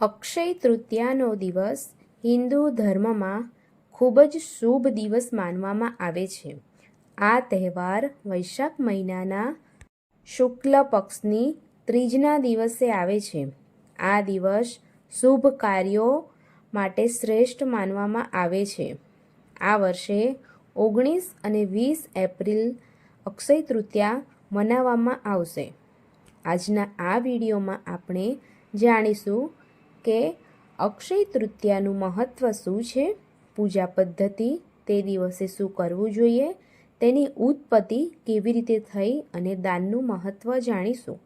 અક્ષય તૃતીયાનો દિવસ હિન્દુ ધર્મમાં ખૂબ જ શુભ દિવસ માનવામાં આવે છે. આ તહેવાર વૈશાખ મહિનાના શુક્લ પક્ષની ત્રીજના દિવસે આવે છે. આ દિવસ શુભ કાર્યો માટે શ્રેષ્ઠ માનવામાં આવે છે. આ વર્ષે 19 અને 20 એપ્રિલ અક્ષય તૃતીયા મનાવવામાં આવશે. આજના આ વિડીયોમાં આપણે જાણીશું કે અક્ષય તૃતીયાનું મહત્ત્વ શું છે, પૂજા પદ્ધતિ, તે દિવસે શું કરવું જોઈએ, તેની ઉત્પત્તિ કેવી રીતે થઈ અને દાનનું મહત્ત્વ જાણીશું.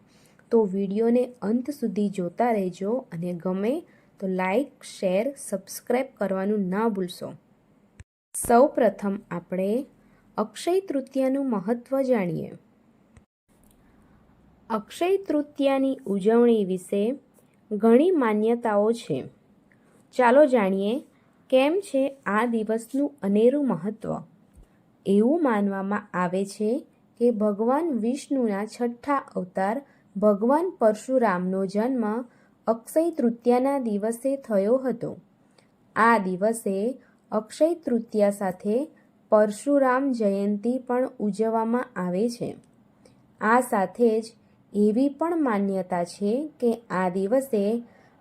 તો વિડીયોને અંત સુધી જોતા રહેજો અને ગમે તો લાઈક, શેર, સબસ્ક્રાઈબ કરવાનું ના ભૂલશો. સૌ પ્રથમ આપણે અક્ષય તૃતીયાનું મહત્ત્વ જાણીએ. અક્ષય તૃતીયાની ઉજવણી વિશે ઘણી માન્યતાઓ છે. ચાલો જાણીએ કેમ છે આ દિવસનું અનેરું મહત્ત્વ. એવું માનવામાં આવે છે કે ભગવાન વિષ્ણુના છઠ્ઠા અવતાર ભગવાન પરશુરામનો જન્મ અક્ષય તૃતીયાના દિવસે થયો હતો. આ દિવસે અક્ષય તૃતીયા સાથે પરશુરામ જયંતી પણ ઉજવવામાં આવે છે. આ સાથે જ એવી પણ માન્યતા છે કે આ દિવસે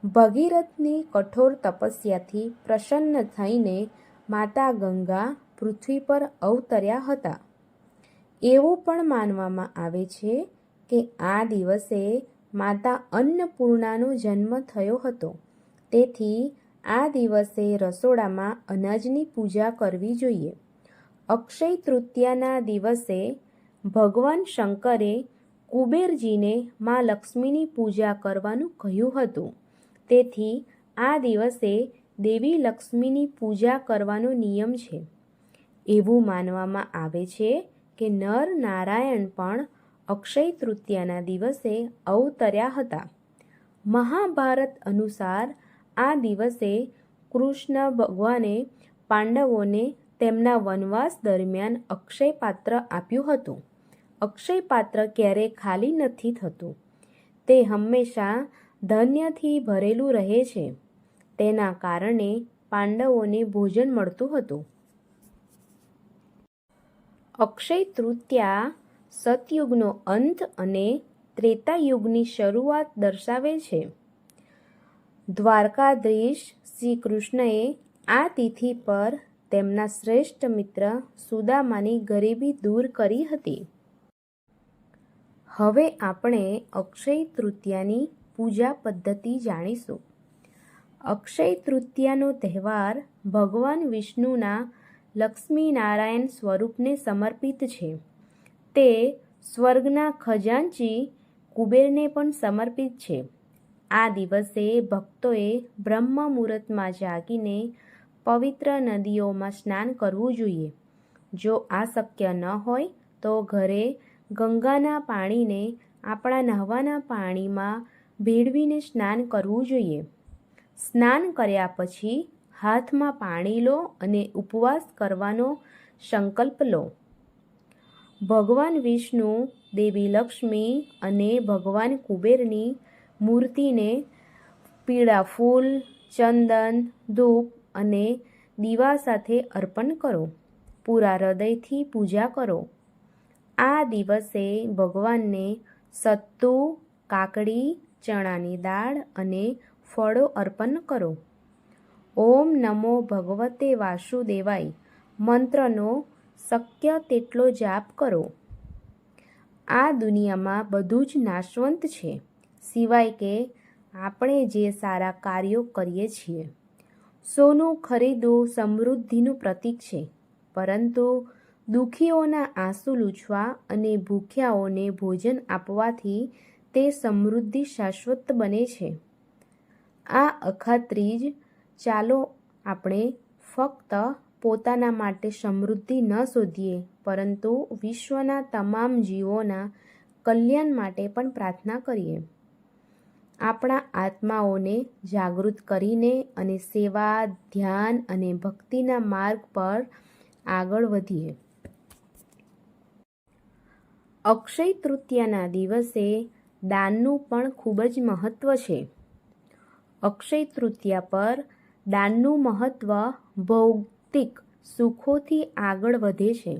ભગીરથની કઠોર તપસ્યાથી પ્રસન્ન થઈને માતા ગંગા પૃથ્વી પર અવતર્યા હતા. એવું પણ માનવામાં આવે છે કે આ દિવસે માતા અન્નપૂર્ણાનો જન્મ થયો હતો. તેથી આ દિવસે રસોડામાં અનાજની પૂજા કરવી જોઈએ. અક્ષય તૃતીયાના દિવસે ભગવાન શંકરે કુબેરજીને મા લક્ષ્મીની પૂજા કરવાનું કહ્યું હતું. તેથી આ દિવસે દેવી લક્ષ્મીની પૂજા કરવાનો નિયમ છે. એવું માનવામાં આવે છે કે નર નારાયણ પણ અક્ષય તૃતીયાના દિવસે અવતર્યા હતા. મહાભારત અનુસાર આ દિવસે કૃષ્ણ ભગવાને પાંડવોને તેમના વનવાસ દરમિયાન અક્ષય પાત્ર આપ્યું હતું. અક્ષય પાત્ર ક્યારેય ખાલી નથી થતું. તે હંમેશા ધન્યથી ભરેલું રહે છે. તેના કારણે પાંડવોને ભોજન મળતું હતું. અક્ષય તૃતીયા સતયુગનો અંત અને ત્રેતાયુગની શરૂઆત દર્શાવે છે. દ્વારકાધીશ શ્રી કૃષ્ણએ આ તિથિ પર તેમના શ્રેષ્ઠ મિત્ર સુદામાની ગરીબી દૂર કરી હતી. હવે આપણે અક્ષય તૃતીયાની પૂજા પદ્ધતિ જાણીશું. અક્ષય તૃતીયાનો તહેવાર ભગવાન વિષ્ણુના લક્ષ્મીનારાયણ સ્વરૂપને સમર્પિત છે. તે સ્વર્ગના ખજાનચી કુબેરને પણ સમર્પિત છે. આ દિવસે ભક્તોએ બ્રહ્મ મુહૂર્તમાં જાગીને પવિત્ર નદીઓમાં સ્નાન કરવું જોઈએ. જો આ શક્ય ન હોય તો ઘરે ગંગાના પાણીને આપણા નહાવાના પાણીમાં ભેળવીને સ્નાન કરવું જોઈએ. સ્નાન કર્યા પછી હાથમાં પાણી લો અને ઉપવાસ કરવાનો સંકલ્પ લો. ભગવાન વિષ્ણુ, દેવી લક્ષ્મી અને ભગવાન કુબેરની મૂર્તિને પીળા ફૂલ, ચંદન, ધૂપ અને દીવા સાથે અર્પણ કરો. પૂરા હૃદયથી પૂજા કરો. આ દિવસે ભગવાનને સત્તુ, કાકડી, ચણાની દાળ અને ફળો અર્પણ કરો. ઓમ નમો ભગવતે વાસુદેવાય મંત્રનો શક્ય તેટલો જાપ કરો. આ દુનિયામાં બધું જ નાશવંત છે, સિવાય કે આપણે જે સારા કાર્યો કરીએ છીએ. સોનું ખરીદવું સમૃદ્ધિનું પ્રતીક છે, પરંતુ દુઃખીઓના આંસુ લૂછવા અને ભૂખ્યાઓને ભોજન આપવાથી તે સમૃદ્ધિ શાશ્વત બને છે. આ અખાત્રીજ ચાલો આપણે ફક્ત પોતાના માટે સમૃદ્ધિ ન શોધીએ, પરંતુ વિશ્વના તમામ જીવોના કલ્યાણ માટે પણ પ્રાર્થના કરીએ. આપણા આત્માઓને જાગૃત કરીને અને સેવા, ધ્યાન અને ભક્તિના માર્ગ પર આગળ વધીએ. અક્ષય તૃતીયાના દિવસે દાનનું પણ ખૂબ જ મહત્ત્વ છે. અક્ષય તૃતીયા પર દાનનું મહત્ત્વ ભૌતિક સુખોથી આગળ વધે છે.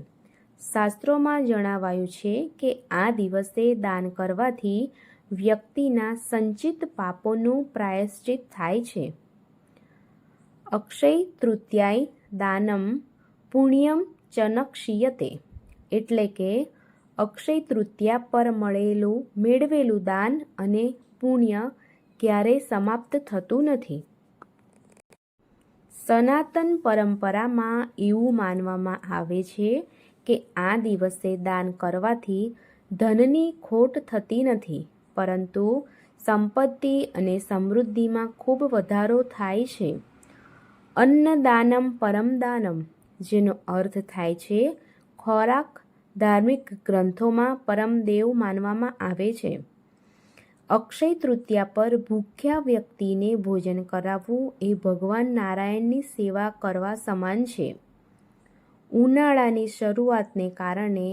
શાસ્ત્રોમાં જણાવાયું છે કે આ દિવસે દાન કરવાથી વ્યક્તિના સંચિત પાપોનું પ્રાયશ્ચિત થાય છે. અક્ષય તૃતીયાય દાનમ પુણ્યમ ચનક્ષીયતે, એટલે કે અક્ષય તૃતીયા પર મેળવેલું દાન અને પુણ્ય ક્યારેય સમાપ્ત થતું નથી. સનાતન પરંપરામાં એવું માનવામાં આવે છે કે આ દિવસે દાન કરવાથી ધનની ખોટ થતી નથી, પરંતુ સંપત્તિ અને સમૃદ્ધિમાં ખૂબ વધારો થાય છે. અન્નદાનમ પરમદાનમ, જેનો અર્થ થાય છે ખોરાક, ધાર્મિક ગ્રંથોમાં પરમદેવ માનવામાં આવે છે. અક્ષય તૃતીયા પર ભૂખ્યા વ્યક્તિને ભોજન કરાવવું એ ભગવાન નારાયણની સેવા કરવા સમાન છે. ઉનાળાની શરૂઆતને કારણે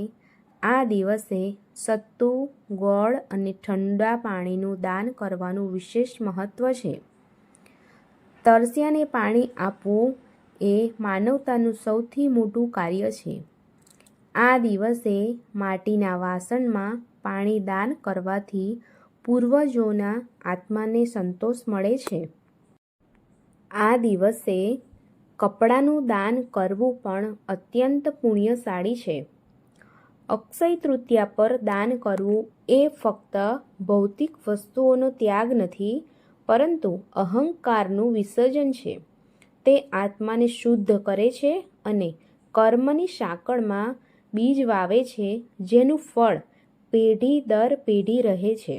આ દિવસે સત્તુ, ગોળ અને ઠંડા પાણીનું દાન કરવાનું વિશેષ મહત્ત્વ છે. તરસ્યાને પાણી આપવું એ માનવતાનું સૌથી મોટું કાર્ય છે. આ દિવસે માટીના વાસણમાં પાણી દાન કરવાથી પૂર્વજોના આત્માને સંતોષ મળે છે. આ દિવસે કપડાનું દાન કરવું પણ અત્યંત પુણ્યશાળી છે. અક્ષય તૃતીયા પર દાન કરવું એ ફક્ત ભૌતિક વસ્તુઓનો ત્યાગ નથી, પરંતુ અહંકારનું વિસર્જન છે. તે આત્માને શુદ્ધ કરે છે અને કર્મની સાંકળમાં બીજ વાવે છે, જેનું ફળ પેઢી દર પેઢી રહે છે.